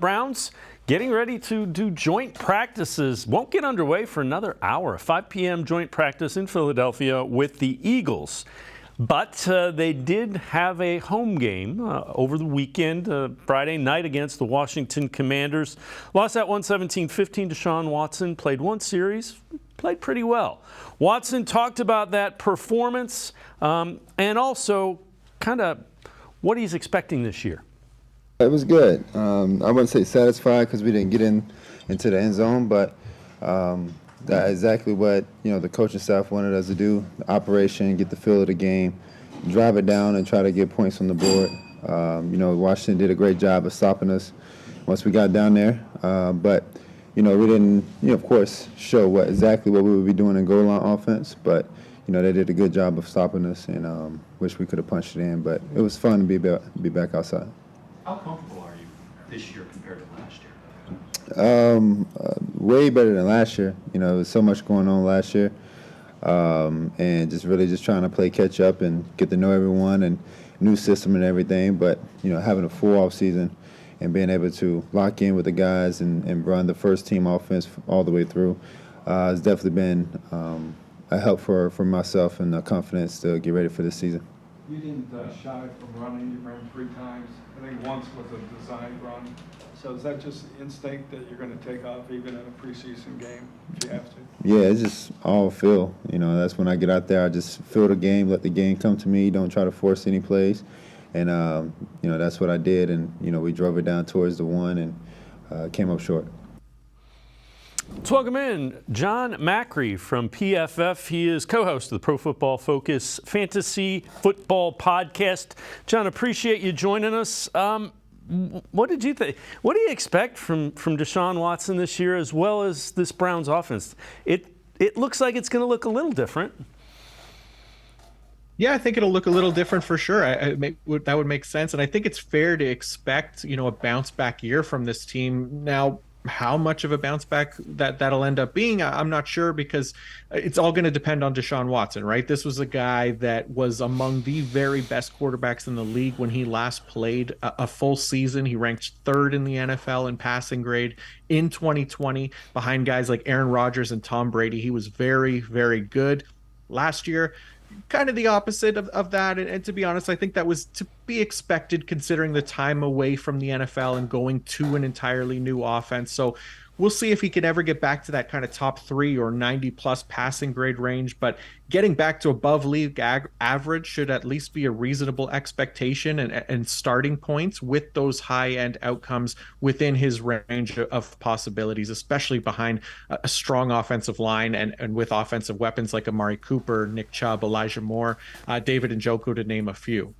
Browns getting ready to do joint practices. Won't get underway for another hour. 5 p.m. joint practice in Philadelphia with the Eagles. But they did have a home game over the weekend, Friday night against the Washington Commanders. Lost that 117-15. Deshaun Watson played one series, played pretty well. Watson talked about that performance and also kind of what he's expecting this year. It was good. I wouldn't say satisfied because we didn't get into the end zone, but that's exactly what the coaching staff wanted us to do: the operation, get the feel of the game, drive it down, and try to get points on the board. Washington did a great job of stopping us once we got down there, but we didn't, of course, show exactly what we would be doing in goal line offense, but they did a good job of stopping us, and wish we could have punched it in. But it was fun to be back outside. How comfortable are you this year compared to last year? Way better than last year. There was so much going on last year, and just trying to play catch up and get to know everyone and new system and everything. But having a full off season and being able to lock in with the guys and run the first team offense all the way through has definitely been a help for myself and the confidence to get ready for this season. You didn't shy from running. You ran 3 times. I think once was a designed run. So is that just instinct that you're going to take off even in a preseason game if you have to? Yeah, it's just all feel. That's when I get out there, I just feel the game, let the game come to me, don't try to force any plays. And, that's what I did. And, we drove it down towards the one and came up short. Let's welcome in Jon Macri from PFF. He is co-host of the Pro Football Focus Fantasy Football Podcast. Jon, appreciate you joining us. What did you think? What do you expect from Deshaun Watson this year, as well as this Browns offense? It looks like it's going to look a little different. Yeah, I think it'll look a little different for sure. That would make sense, and I think it's fair to expect a bounce back year from this team. Now, how much of a bounce back that'll end up being, I'm not sure, because it's all going to depend on Deshaun Watson, right? This was a guy that was among the very best quarterbacks in the league when he last played a full season. He ranked 3rd in the NFL in passing grade in 2020 behind guys like Aaron Rodgers and Tom Brady. He was very, very good. Last year, kind of the opposite of that. And to be honest, I think that was to be expected considering the time away from the NFL and going to an entirely new offense. So we'll see if he can ever get back to that kind of top 3 or 90+ passing grade range. But getting back to above league average should at least be a reasonable expectation and starting points with those high-end outcomes within his range of possibilities, especially behind a strong offensive line and with offensive weapons like Amari Cooper, Nick Chubb, Elijah Moore, David Njoku, to name a few.